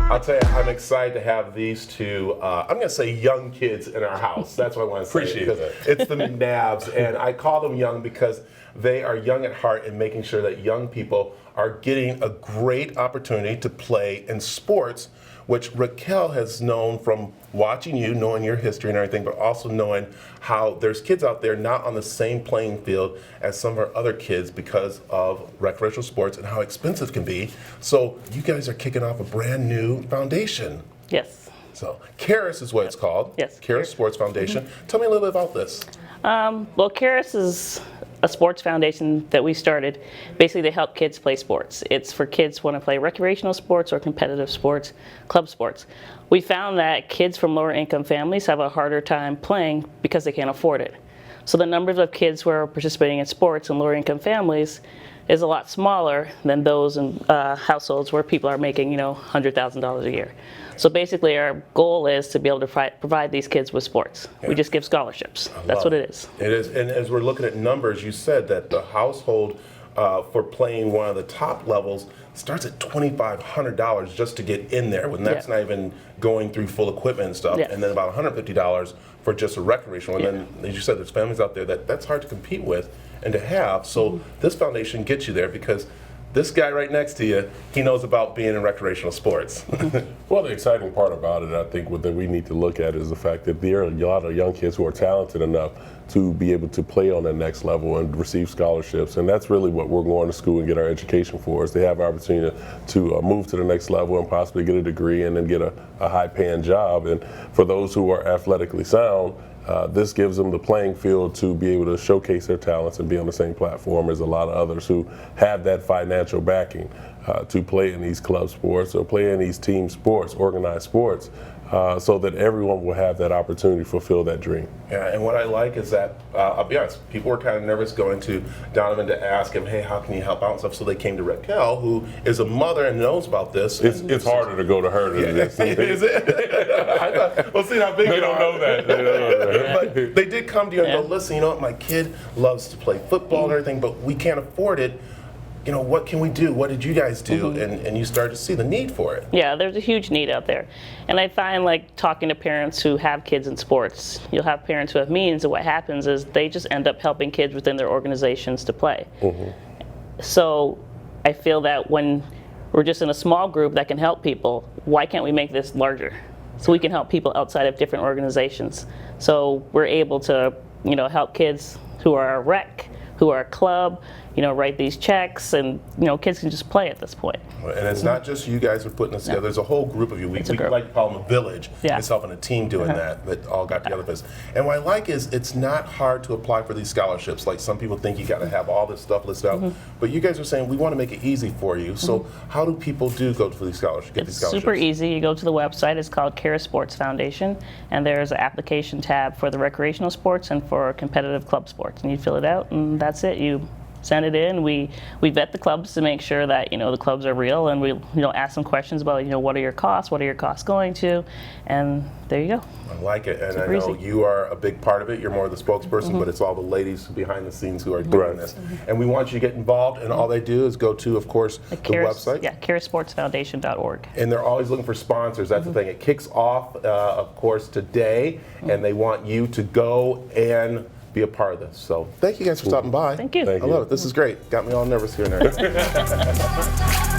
I'll tell you, I'm excited to have these two, I'm going to say young kids in our house. That's what I want to say. Appreciate that. It's the McNabbs, and I call them young because they are young at heart in making sure that young people are getting a great opportunity to play in sports, which Raquel has known from watching you, knowing your history and everything, but also knowing how there's kids out there not on the same playing field as some of our other kids because of recreational sports and how expensive it can be. So you guys are kicking off a brand new foundation. Yes. So Caris is what it's called. Yes. Caris Sports Foundation. Tell me a little bit about this. Well, Caris is a sports foundation that we started basically to help kids play sports. It's for kids who want to play recreational sports or competitive sports, club sports. We found that kids from lower income families have a harder time playing because they can't afford it. So the numbers of kids who are participating in sports in lower income families is a lot smaller than those in households where people are making, $100,000 a year. So basically our goal is to be able to provide these kids with sports. Yeah. We just give scholarships. That's what it is. It is, and as we're looking at numbers, you said that the household for playing one of the top levels starts at $2,500 just to get in there, when that's not even going through full equipment and stuff, and then about $150 for just a recreational. And then, as you said, there's families out there that's hard to compete with and to have. So this foundation gets you there because this guy right next to you, he knows about being in recreational sports. Well, the exciting part about it, I think, that we need to look at is the fact that there are a lot of young kids who are talented enough to be able to play on that next level and receive scholarships. And that's really what we're going to school and get our education for, is they have an opportunity to move to the next level and possibly get a degree and then get a high-paying job. And for those who are athletically sound, this gives them the playing field to be able to showcase their talents and be on the same platform as a lot of others who have that financial backing to play in these club sports or play in these team sports, organized sports, so that everyone will have that opportunity to fulfill that dream. Yeah, and what I like is that, I'll be honest, people were kind of nervous going to Donovan to ask him, hey, how can you help out and stuff, so they came to Raquel, who is a mother and knows about this. It's harder to go to her than it is. Is it? I thought, well, see how big they don't know that. They don't know that. But they did come to you and go, listen, you know what, my kid loves to play football and everything, but we can't afford it. What can we do? What did you guys do? And you start to see the need for it. Yeah, there's a huge need out there. And I find, like, talking to parents who have kids in sports, you'll have parents who have means, and what happens is they just end up helping kids within their organizations to play. So I feel that when we're just in a small group that can help people, why can't we make this larger? So we can help people outside of different organizations. So we're able to, help kids who are a rec, who are a club, write these checks, and kids can just play at this point. And it's not just you guys are putting this together. There's a whole group of you. We like to call them a village. Myself and a team doing that all got together for this. And what I like is it's not hard to apply for these scholarships. Like some people think you got to have all this stuff listed out, but you guys are saying we want to make it easy for you. So how do people get these scholarships? It's super easy. You go to the website. It's called Caris Sports Foundation, and there's an application tab for the recreational sports and for competitive club sports. And you fill it out, and that's it. You send it in. We vet the clubs to make sure that the clubs are real, and we ask them questions about what are your costs, what are your costs going to, and there you go. I like it, and I know you are a big part of it. You're more the spokesperson, but it's all the ladies behind the scenes who are doing this. And we want you to get involved, and all they do is go to, of course, the website. Yeah, CarisSportsFoundation.org. And they're always looking for sponsors. That's the thing. It kicks off, of course, today, and they want you to go and be a part of this. So thank you guys for stopping by. Thank you. I love it. This is great. Got me all nervous here and there.